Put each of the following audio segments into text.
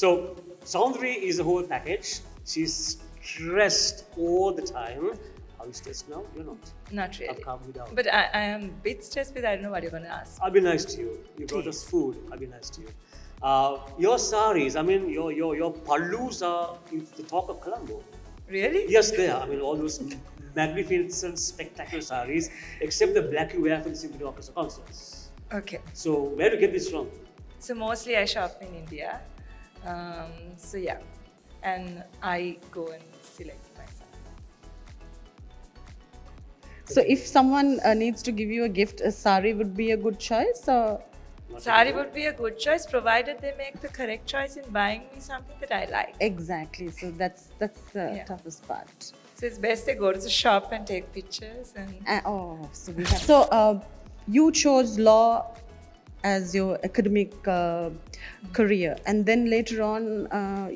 So Soundri is a whole package. She's stressed all the time. Are you stressed now? You're not. Not really. I've calmed you down. But I am a bit stressed because I don't know what you're going to ask. I'll be nice to you. You brought us food. I'll be nice to you. Your saris, I mean, your pallus are the talk of Colombo. Really? Yes, they are. I mean, all those magnificent, spectacular saris, except the black you wear for the symphony orchestra concerts. Okay. So, where do you get this from? So mostly I shop in India. So yeah. And I go and select myself. So if someone needs to give you a gift, a sari would be a good choice, or Sari would be a good choice provided they make the correct choice in buying me something that I like. exactly. So that's the Yeah. toughest part. So it's best they go to the shop and take pictures and So we have. So you chose law as your academic career, and then later on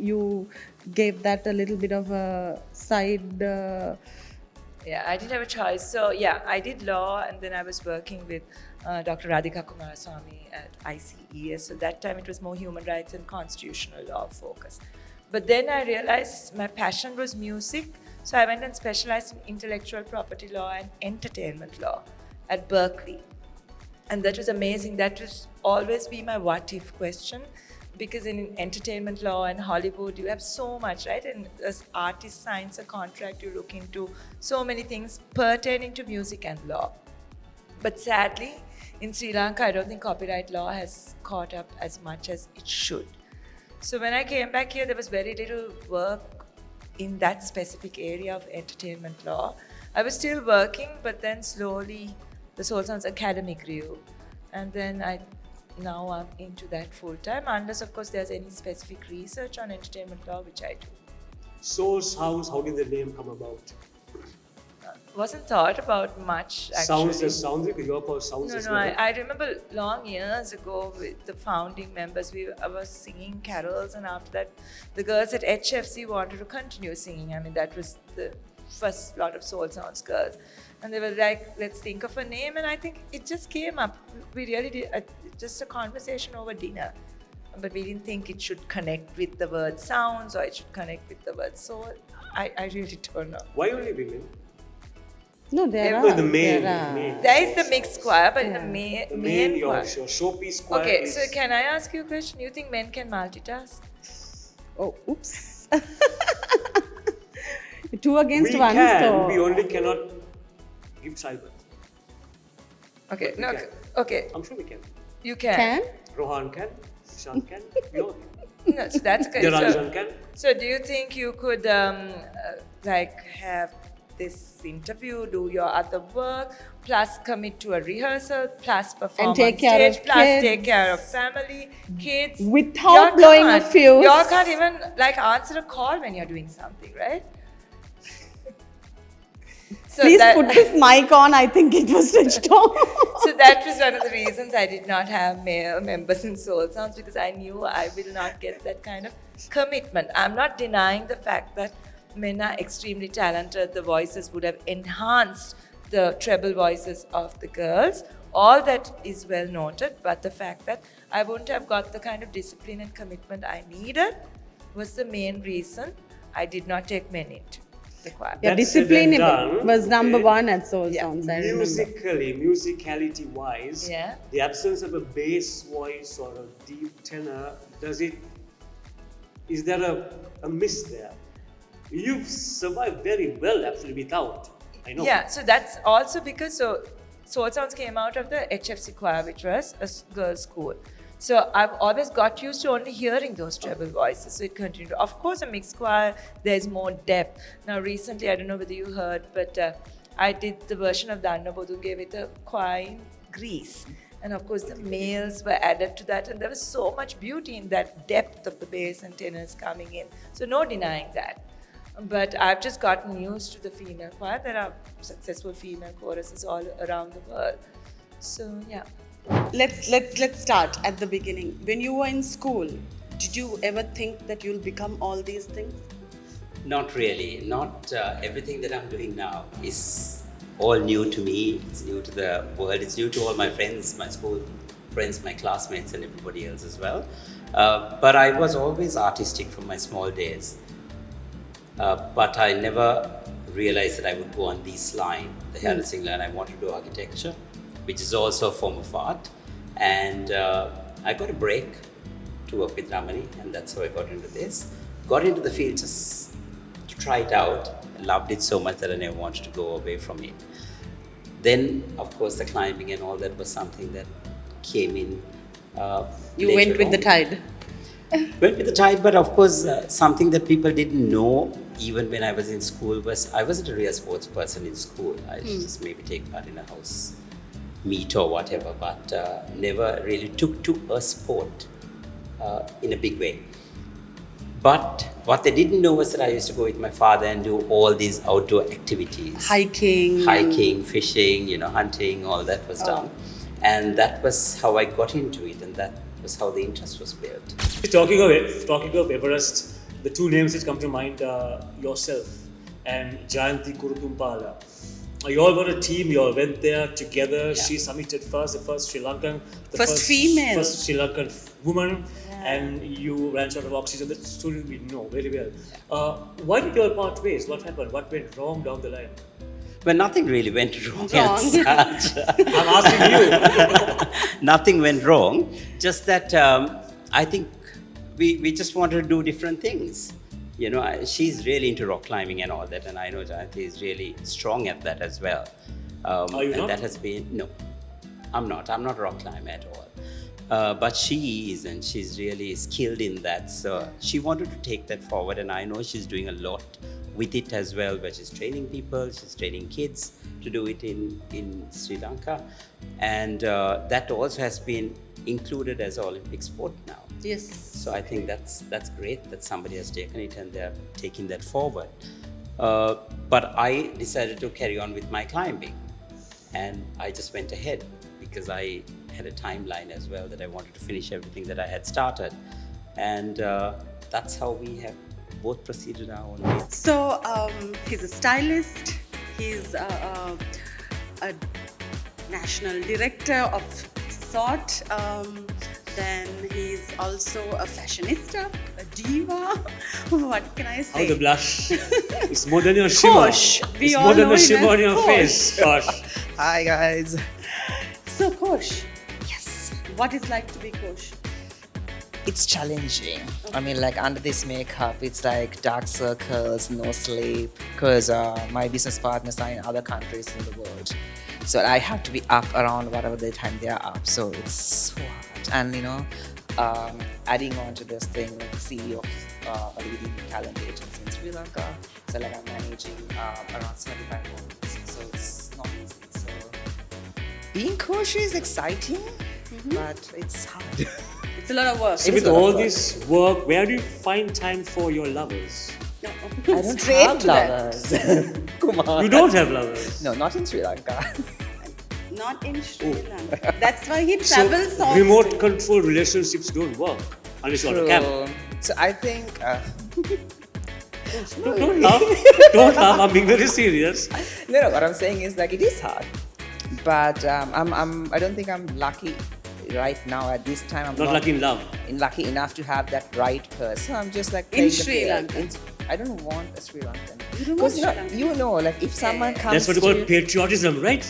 you gave that a little bit of a side. yeah, I didn't have a choice. So yeah, I did law and then I was working with Dr. Kumar at ICES. So that time it was more human rights and constitutional law focus. But then I realized my passion was music. So I went and specialized in intellectual property law and entertainment law at Berkeley. And that was amazing. That was always be my what if question. Because in entertainment law and Hollywood, you have so much, right? And as artist signs a contract, you look into so many things pertaining to music and law. But sadly, in Sri Lanka, I don't think copyright law has caught up as much as it should. So when I came back here, there was very little work in that specific area of entertainment law. I was still working, but then slowly the Soul Sounds Academy grew. And then now I'm into that full time, unless of course there's any specific research on entertainment law, which I do. Soul Sounds, how did the name come about? Wasn't thought about much actually. Sounds as Soundri, because you're called Sounds as No, well. I remember long years ago with the founding members, I was singing carols, and after that, the girls at HFC wanted to continue singing. I mean, that was the first lot of Soul Sounds girls. And they were like, let's think of a name, and I think it just came up. We really did just a conversation over dinner. But we didn't think it should connect with the word sounds or it should connect with the word soul. I really don't know. Why only women? No, there Yeah, are. No, the main. There is the mixed choir, but Yeah. the main Your choir. showpiece choir Okay, is... so can I ask you a question? You think men can multitask? Oh, oops. Two against we one. can, So we only cannot give childbirth. Okay, But we no, can. okay, I'm sure we can. you can. can. Rohan can, Shan can, we all can. No, so that's okay. Deranjan can. So do you think you could like have this interview, do your other work, plus commit to a rehearsal, plus perform And take on care stage, of plus kids. take care of family, kids. Without You blowing a can't. fuse. You can't even like answer a call when you're doing something, right? So Please that- put this mic on. I think it was switched on. So that was one of the reasons I did not have male members in Soul Sounds, because I knew I will not get that kind of commitment. I'm not denying the fact that men are extremely talented. The voices would have enhanced the treble voices of the girls. All that is well noted, but the fact that I wouldn't have got the kind of discipline and commitment I needed was the main reason I did not take men into the choir. Yeah, That's said discipline and done, was number okay. one at Soul Yeah. Sounds. I remember. Musicality wise, Yeah. the absence of a bass voice or a deep tenor, is there a miss there? You've survived very well actually without. I know. Yeah, so that's also because Soul Sounds came out of the HFC choir, which was a girls' school. So I've always got used to only hearing those treble voices. So it continued. Of course, a mixed choir, there's more depth. Now, recently, I don't know whether you heard, but I did the version of Danna Bodunge with a choir in Greece. And of course, the males were added to that. And there was so much beauty in that depth of the bass and tenors coming in. So no denying that. But I've just gotten used to the female choir. There are successful female choruses all around the world. So yeah. Let's start at the beginning. When you were in school, did you ever think that you'll become all these things? Not really. Not everything that I'm doing now is all new to me. It's new to the world. It's new to all my friends, my school friends, my classmates, and everybody else as well. But I was always artistic from my small days. But I never realized that I would go on this line, the hairdressing line. I wanted to do architecture, which is also a form of art. And I got a break to work with Ramani, and that's how I got into this. Got into the field just to try it out. I loved it so much that I never wanted to go away from it. Then, of course, the climbing and all that was something that came in. You went with the tide. Went with the tide, but of course, something that people didn't know even when I was in school was I wasn't a real sports person in school. I just maybe take part in a house meet or whatever, but never really took to a sport in a big way. But what they didn't know was that I used to go with my father and do all these outdoor activities. Hiking, fishing, hunting, all that was done. And that was how I got into it, and that was how the interest was built. Talking of Everest, the two names that come to mind are yourself and Jayanti Kurutumpala. You all got a team, you all went there together. Yeah. She summited first, the first Sri Lankan, first female. First Sri Lankan woman, and you ran out of oxygen. That's a story we know very well. Why did you all part ways? What happened? What went wrong down the line? Well, nothing really went wrong. As such. I'm asking you. Nothing went wrong. Just that I think we just wanted to do different things. She's really into rock climbing and all that, and I know Jayanti is really strong at that as well. Are you and not? That has been no. I'm not a rock climber at all. But she is, and she's really skilled in that. So she wanted to take that forward, and I know she's doing a lot with it as well, where she's training people, she's training kids to do it in Sri Lanka. And that also has been included as an Olympic sport now. Yes. So I think that's great that somebody has taken it and they're taking that forward. But I decided to carry on with my climbing, and I just went ahead because I had a timeline as well that I wanted to finish everything that I had started, and that's how we have both proceeded our own way. So he's a stylist, he's a national director of sort, then he's also a fashionista, a diva. What can I say? Oh, the blush. It's more than your shimmer. Kosh. We It's all more than know the him shimmer as on your Kosh. face. Gosh. Hi guys. So Kosh, yes, what is like to be Kosh? It's challenging. I mean, like under this makeup, it's like dark circles, no sleep, because my business partners are in other countries in the world. So I have to be up around whatever the time they are up. So it's so hard. And adding on to this thing, like CEO of a leading talent agency in Sri Lanka. So like I'm managing around 75 homes. So it's not easy. So being Koshi is exciting, but it's hard. It's a lot of work. So with all this work, where do you find time for your lovers? No. I don't Straight have to that. lovers. Kumar. You don't have lovers. No, not in Sri Lanka. Not in Sri Lanka. That's why he So travels often. remote control relationships don't work unless you're on a camp. So I think Don't laugh. Don't laugh. I'm being very serious. no. What I'm saying is like it is hard, but I don't think I'm lucky right now at this time. I'm Not lucky in love. lucky enough to have that right person. I'm just like In playing the Sri field. Lanka. I don't want a Sri Lankan. You don't want Because Sri Lankan? like if someone comes That's what you call to patriotism, right?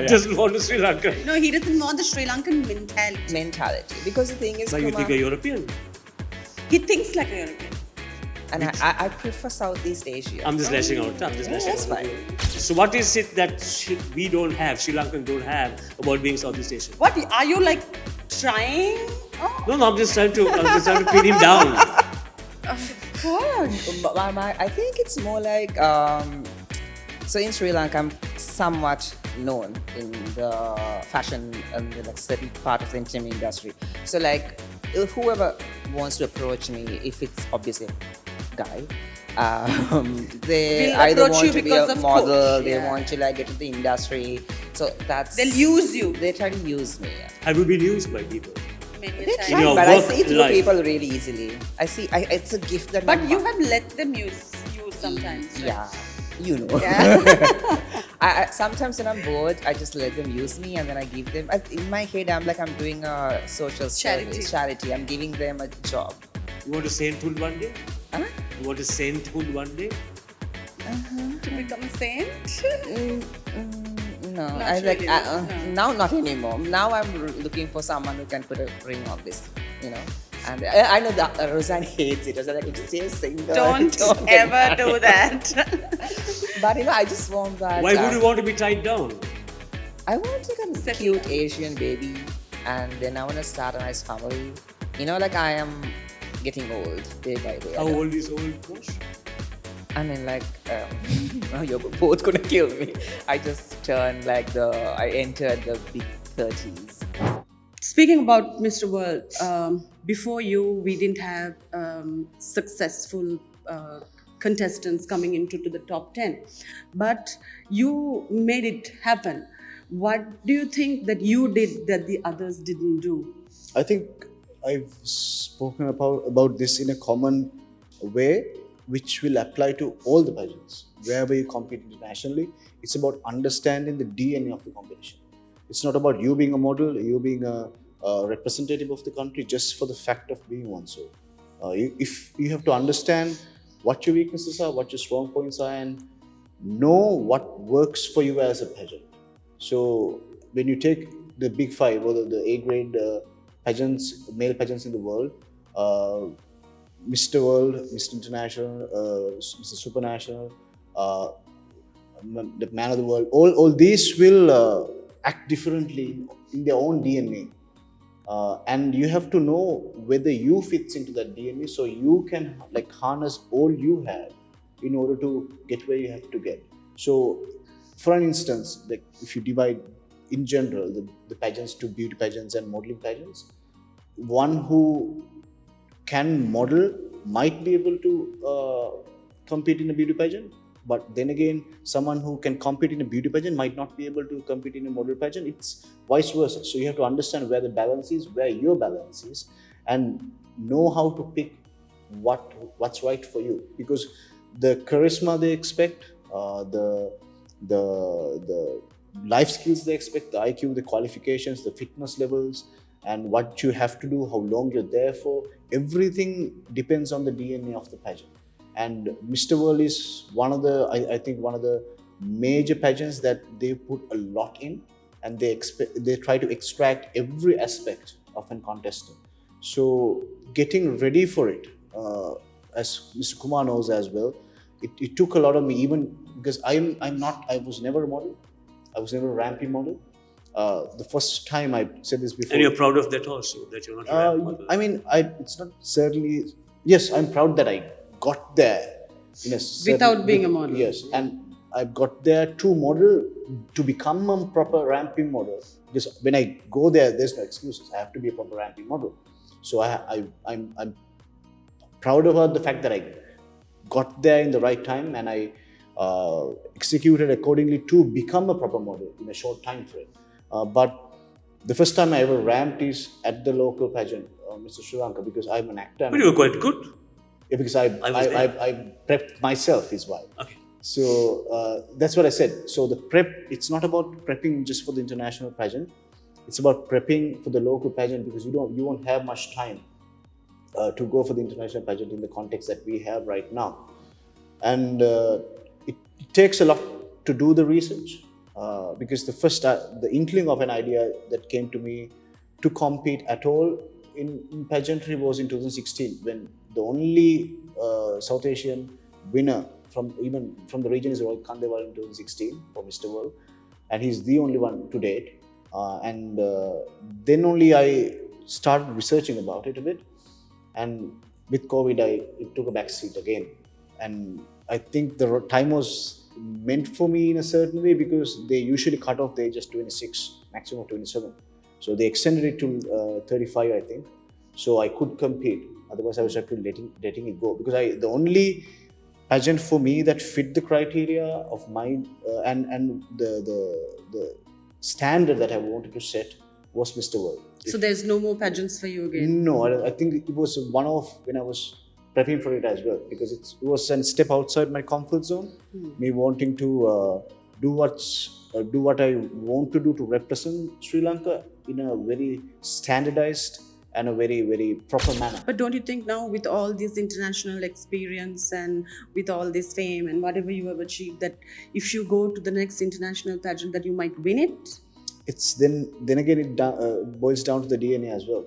Doesn't want to Sri Lanka. No, he doesn't want the Sri Lankan mentality. mentality, because the thing is, But you Kumar, think you're European. He thinks like a European. and I prefer Southeast Asia. I'm just lashing out. I'm just lashing That's out. fine. So what is it that we don't have, Sri Lankan don't have about being Southeast Asian? What are you like trying? Oh, No, I'm just trying to pin him down. gosh. I think it's more like so in Sri Lanka I'm somewhat known in the fashion and the like certain part of the entertainment industry. So like if whoever wants to approach me, if it's obviously a guy, they Will either approach want you to be because a of model, coach, they yeah. want to like get into the industry. So that's They'll use you. They try to use me. Have you been used by people? Many They times. try, your but I work see through life. people really easily. It's a gift that. But my you mom- have let them use you sometimes. Right? Yeah, you know. Yeah. Sometimes when I'm bored, I just let them use me, and then I give them. In my head, I'm like I'm doing a social service, charity. I'm giving them a job. You want a sainthood one day? Huh? You want a sainthood one day? To become a saint? No, Not I like really, no. now not anymore. Now I'm looking for someone who can put a ring on this, And I know that Rozanne hates it. I was like, it's still single. Don't get ever married. do that. But I just want that. Why would you want to be tied down? I want to become a cute Asian baby, and then I want to start a nice family. Like I am getting old day by day. How old is old, Kush? I mean, like, you're both gonna kill me. I just turned I entered the big 30s. Speaking about Mr. World, before you, we didn't have successful contestants coming into the top 10. But you made it happen. What do you think that you did that the others didn't do? I think I've spoken about this in a common way, which will apply to all the pageants. Wherever you compete internationally, it's about understanding the DNA of the competition. It's not about you being a model, you being a representative of the country just for the fact of being one. So, if you have to understand what your weaknesses are, what your strong points are, and know what works for you as a pageant. So, when you take the big five or the A-grade pageants, male pageants in the world, Mr. World, Mr. International, Mr. Supranational, the Man of the World, all these will act differently in their own DNA. And you have to know whether you fits into that DNA, so you can harness all you have in order to get where you have to get. So, for an instance, if you divide in general the pageants to beauty pageants and modeling pageants, one who can model might be able to compete in a beauty pageant, but then again, someone who can compete in a beauty pageant might not be able to compete in a model pageant. It's vice versa. So you have to understand where the balance is, where your balance is, and know how to pick what's right for you. Because the charisma they expect, the life skills they expect, the IQ, the qualifications, the fitness levels, and what you have to do, how long you're there for, everything depends on the DNA of the pageant. And Mr. World is one of the, I think, one of the major pageants that they put a lot in, and they try to extract every aspect of a contestant. So getting ready for it, as Mr. Kumar knows as well, it took a lot of me, even because I was never a model. I was never a rampy model. The first time I said this before. And you're proud of that also, that you're not a rap model. I mean, it's not certainly. Yes, I'm proud that I got there in a Without being a model. Yes, and I got there to model, to become a proper ramping model. Because when I go there, there's no excuses. I have to be a proper ramping model. So I'm proud about the fact that I got there in the right time, and I executed accordingly to become a proper model in a short time frame. But the first time I ever ramped is at the local pageant, Mr. Lanka, because I'm an actor. But you were quite good. Yeah, because I prepped myself is why. Okay. So that's what I said. So the prep, it's not about prepping just for the international pageant. It's about prepping for the local pageant, because you won't have much time to go for the international pageant in the context that we have right now. And it takes a lot to do the research, because the inkling of an idea that came to me to compete at all in pageantry was in 2016, when the only South Asian winner from the region is Rohit Kandewal in 2016 for Mr. World, and he's the only one to date. Then only I started researching about it a bit, and with COVID, it took a back seat again. And I think the time was meant for me in a certain way, because they usually cut off the age just 26, maximum 27. So they extended it to 35, I think. So I could compete. Otherwise, I was actually letting it go, because the only pageant for me that fit the criteria of my and the standard that I wanted to set was Mr. World. So there's no more pageants for you again? No, I think it was one of when I was prepping for it as well, because it was a step outside my comfort zone. Me wanting to do what I want to do to represent Sri Lanka in a very standardized and a very, very proper manner. But don't you think now, with all this international experience and with all this fame and whatever you have achieved, that if you go to the next international pageant, that you might win it? It's then again it boils down to the DNA as well.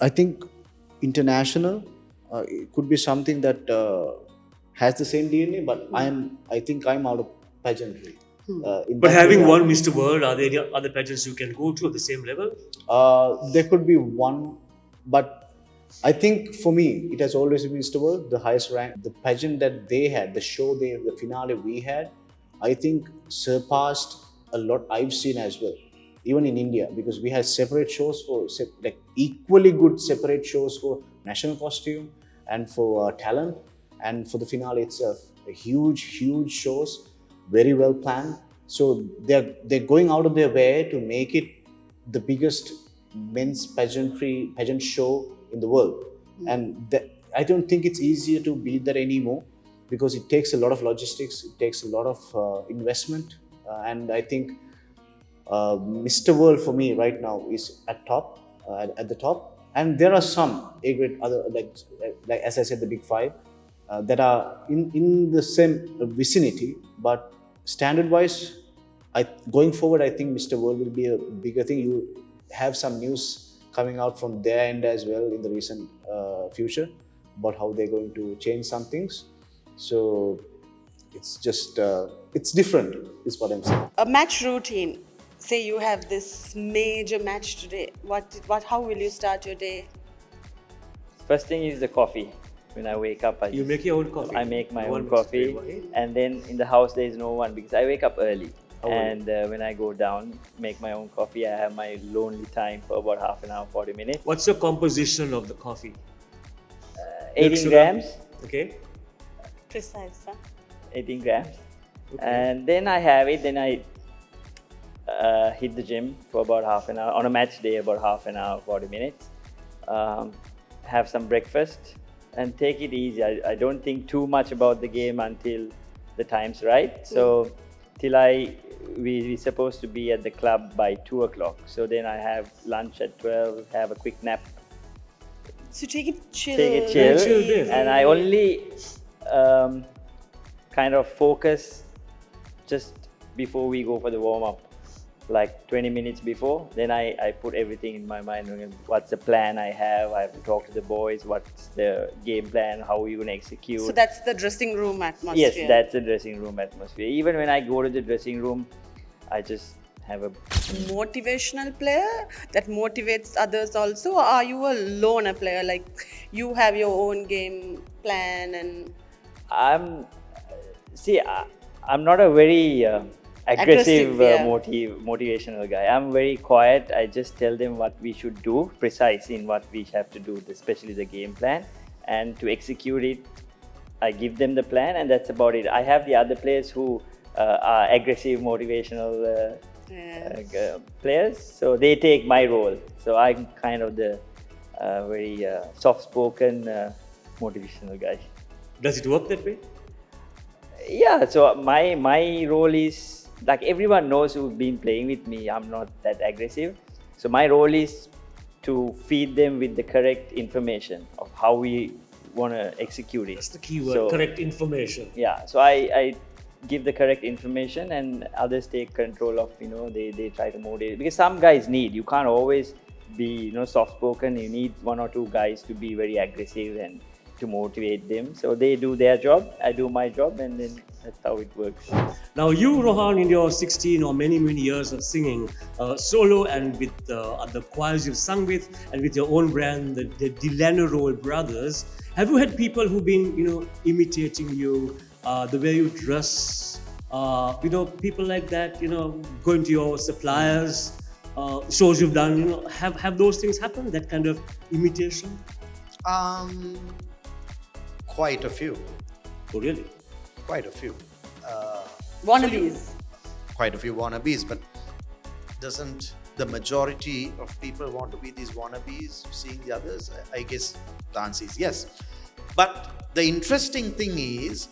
I think international it could be something that has the same DNA, but I think I'm out of pageantry. But having won Mr. World, are there any other pageants you can go to at the same level? There could be one, but I think for me, it has always been Mr. World, the highest rank. The pageant that they had, the finale we had, I think surpassed a lot I've seen as well, even in India, because we had separate shows like equally good separate shows for national costume and for talent, and for the finale itself, huge shows, very well planned. So they're going out of their way to make it the biggest men's pageant show in the world. And I don't think it's easier to beat that anymore, because it takes a lot of logistics, it takes a lot of investment, and I think Mr. World for me right now is at the top. And there are some A-grade other, like as I said, the big five that are in the same vicinity, but standard-wise, going forward, I think Mr. World will be a bigger thing. You have some news coming out from their end as well in the recent future about how they're going to change some things. So it's just, it's different, is what I'm saying. A match routine. Say you have this major match today. How will you start your day? First thing is the coffee. When I wake up, You make your own coffee? I make my No own one makes coffee, for you, eh? and then in the house there is no one because I wake up early. How And when I go down, make my own coffee, I have my lonely time for about half an hour, 40 minutes. What's your composition of the coffee? 18 sugar? grams, Okay. Precise, huh? 18 grams. And then I have it, then I hit the gym for about half an hour. On a match day, about half an hour, 40 minutes. Have some breakfast and take it easy. I don't think too much about the game until the time's right. So till we're supposed to be at the club by 2 o'clock. So then I have lunch at 12, have a quick nap. So take it chill. Take it chill. Chill day. And I only kind of focus just before we go for the warm-up. Like 20 minutes before, then I put everything in my mind. What's the plan I have to talk to the boys, what's the game plan, how are you going to execute. So that's the dressing room atmosphere. Yes, that's the dressing room atmosphere. Even when I go to the dressing room, I just have a... Motivational player that motivates others also, or are you a loner player, like you have your own game plan? And I'm not a very... aggressive yeah. motivational guy. I'm very quiet. I just tell them what we should do, precise in what we have to do, especially the game plan. And to execute it, I give them the plan, and that's about it. I have the other players who are aggressive motivational players, so they take my role. So I'm kind of the very soft-spoken motivational guy. Does it work that way? Yeah, so my role is, like everyone knows who's been playing with me, I'm not that aggressive. So my role is to feed them with the correct information of how we want to execute it. That's the key word, So, correct information. Yeah, so I give the correct information and others take control of, they try to motivate. Because some guys you can't always be, soft-spoken. You need one or two guys to be very aggressive and to motivate them. So they do their job, I do my job, and then that's how it works. Now you, Rohan, in your 16 or many years of singing solo and with the choirs you've sung with and with your own brand, the Delano brothers, have you had people who've been, imitating you, the way you dress, people like that, going to your suppliers, shows you've done, have those things happened, that kind of imitation? Quite a few. Oh, really? Quite a few. wannabes. Quite a few wannabes, but doesn't the majority of people want to be these wannabes, seeing the others? I guess the answer is yes. But the interesting thing is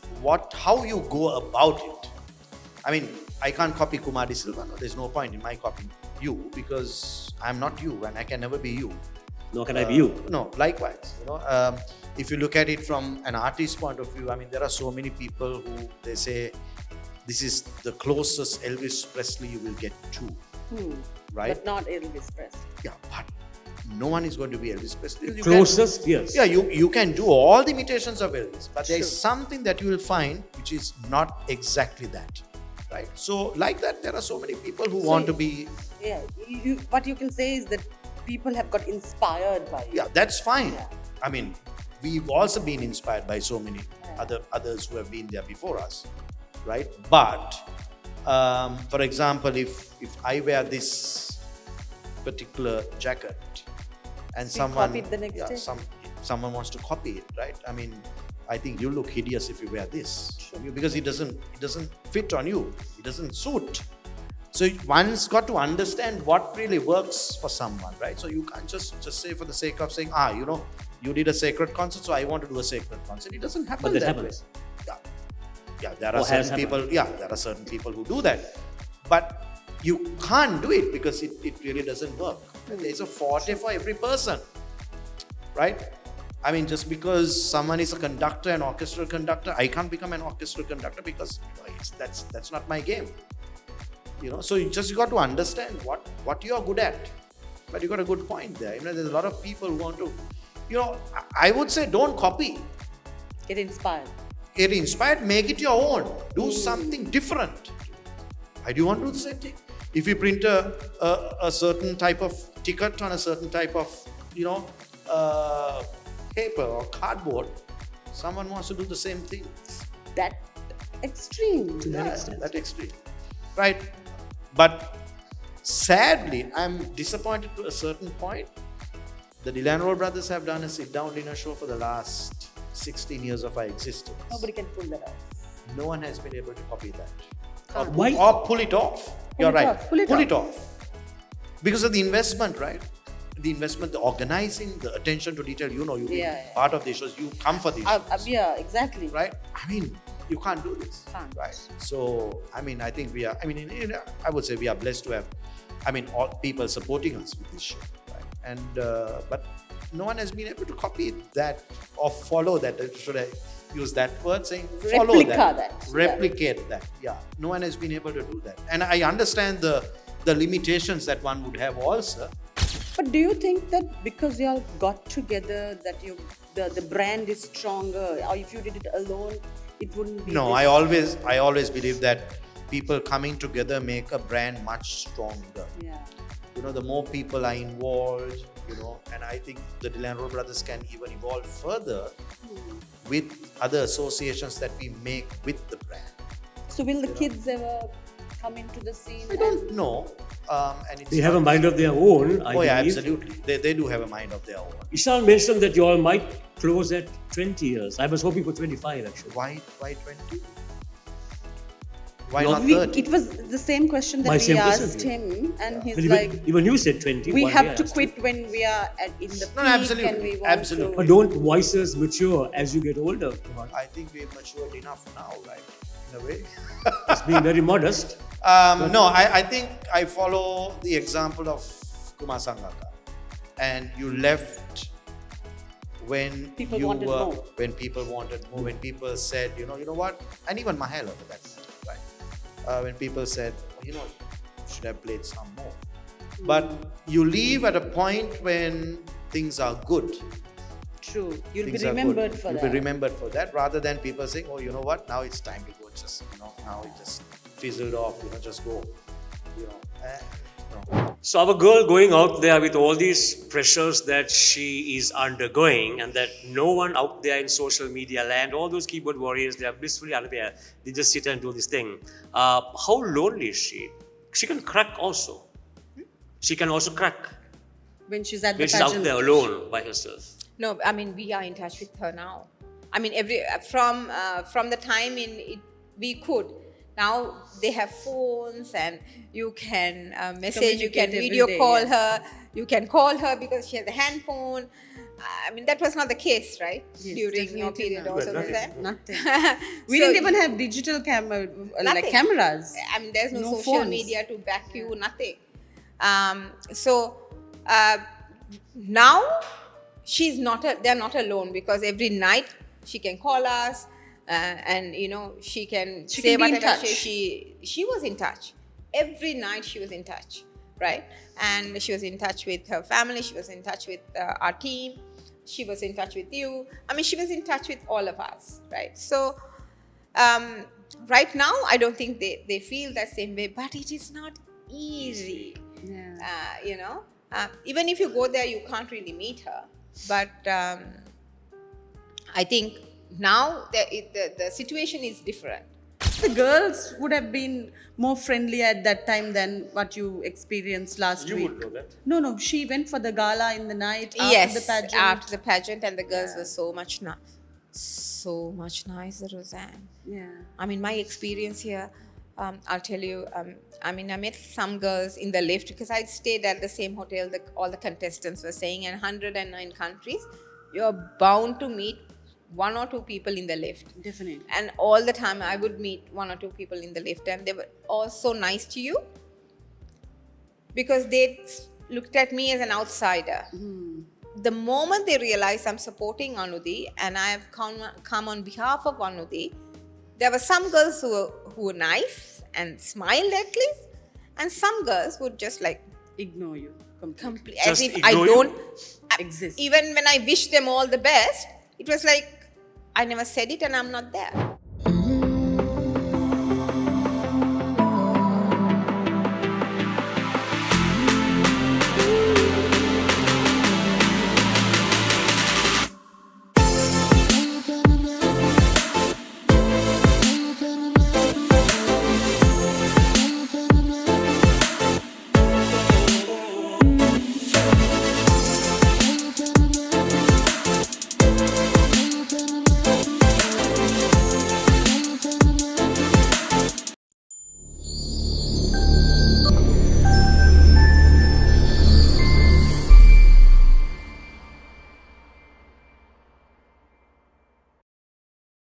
how you go about it. I mean, I can't copy Kumar Silva. No, there's no point in my copying you because I'm not you and I can never be you. Nor can I be you. No, likewise. If you look at it from an artist's point of view, I mean, there are so many people who they say this is the closest Elvis Presley you will get to, right? But not Elvis Presley. Yeah, but no one is going to be Elvis Presley. Closest, yes. Yeah, you can do all the imitations of Elvis, but there is something that you will find which is not exactly that, right? So, like that, there are so many people who want to be. Yeah, what you can say is that people have got inspired by you. Yeah, that's fine. Yeah. I mean, we've also been inspired by so many others who have been there before us, right? But, for example, if I wear this particular jacket and someone copied the next day. someone wants to copy it, right? I mean, I think you look hideous if you wear this because it doesn't fit on you. It doesn't suit. So one's got to understand what really works for someone, right? So you can't just say for the sake of saying, you did a sacred concert, so I want to do a sacred concert. It doesn't happen But that that happens. way. Yeah, there are certain people. Yeah, there are certain people who do that, but you can't do it because it really doesn't work. There's a forte for every person, right? I mean, just because someone is a conductor, an orchestral conductor, I can't become an orchestral conductor because that's not my game. So you got to understand what you are good at. But you got a good point there. There's a lot of people who want to, I would say don't copy. Get inspired. Get inspired, make it your own. Do something different. Why do you want to do the same thing? If you print a certain type of ticket on a certain type of, paper or cardboard, someone wants to do the same thing. That extreme. That extreme. Right? But sadly, I'm disappointed to a certain point. The Diasz brothers have done a sit-down dinner show for the last 16 years of our existence. Nobody can pull that off. No one has been able to copy that. Why? Or pull it off. You're right. Pull it off. Because of the investment, right? The investment, the organizing, the attention to detail. You've been part of these shows. You come for these shows. Yeah, exactly. Right? I mean, you can't do this. Right? So, I mean, I think we are, I would say we are blessed to have, all people supporting us with this show. Right? And, but no one has been able to copy that or follow that. Should I use that word? Saying follow replicate that. Yeah. No one has been able to do that. And I understand the limitations that one would have also. But do you think that because you all got together that the brand is stronger, or if you did it alone, it wouldn't be? No, I always believe that people coming together make a brand much stronger. Yeah. The more people are involved, and I think the Diasz brothers can even evolve further with other associations that we make with the brand. So will the kids ever come into the scene? I don't know. They have a mind of their own, I believe. Yeah, absolutely. They do have a mind of their own. Ishal mentioned that you all might close at 20 years. I was hoping for 25 actually. Why 20? Why not 30? It was the same question that we asked him, and he's like, even you said 20. We have to quit when we are in the peak. Absolutely. And we want to. But don't voices mature as you get older? I think we've matured enough now, right? In a way. It's being very modest. No, I think I follow the example of Kumar Sangaka. And you left when people wanted more. When people wanted more, when people said, you know what? And even Mahela for that matter, right? When people said, you should have played some more. But you leave at a point when things are good. True. You'll be remembered for that. You'll be remembered for that rather than people saying, oh, you know what? Now it's time to go. Just, now it just fizzled off, just go. So our girl going out there with all these pressures that she is undergoing and that no one out there in social media land, all those keyboard warriors, they are blissfully unaware. They just sit and do this thing. How lonely is she? She can crack also. She can also crack. When she's at the when she's out there alone by herself. No, we are in touch with her now. From the time we could. Now they have phones and you can message, you can video call her, you can call her because she has a handphone. I mean, that was not the case, right? Yes, During your definitely period not. also, Well, Rozanne? Nothing. We So- didn't even have digital camera, like Nothing. cameras. I mean, there's no, No social phones. media to back you, nothing. So now they're not alone, because every night she can call us, and she can She say can be in whatever. touch. She was in touch every night. She was in touch, right? And she was in touch with her family. She was in touch with our team. She was in touch with you. I mean, she was in touch with all of us, right? So right now, I don't think they feel that same way, but it is not easy. Yeah. Even if you go there, you can't really meet her. But I think now the situation is different. The girls would have been more friendly at that time than what you experienced last You week. would know that. No, she went for the gala in the night after Yes, the pageant. after the pageant, and the girls were so much nicer, Rozanne. Yeah. I mean, my experience here, I'll tell you, I met some girls in the lift, because I stayed at the same hotel that all the contestants were saying, in 109 countries, you're bound to meet one or two people in the lift. Definitely. And all the time I would meet one or two people in the lift, and they were all so nice to you, because they looked at me as an outsider. The moment they realized I'm supporting Anudhi and I have come on behalf of Anudhi, there were some girls who were nice and smiled at least, and some girls would just Ignore you completely. as Just if I ignore you? don't Exist. Even when I wish them all the best, it was like I never said it and I'm not there.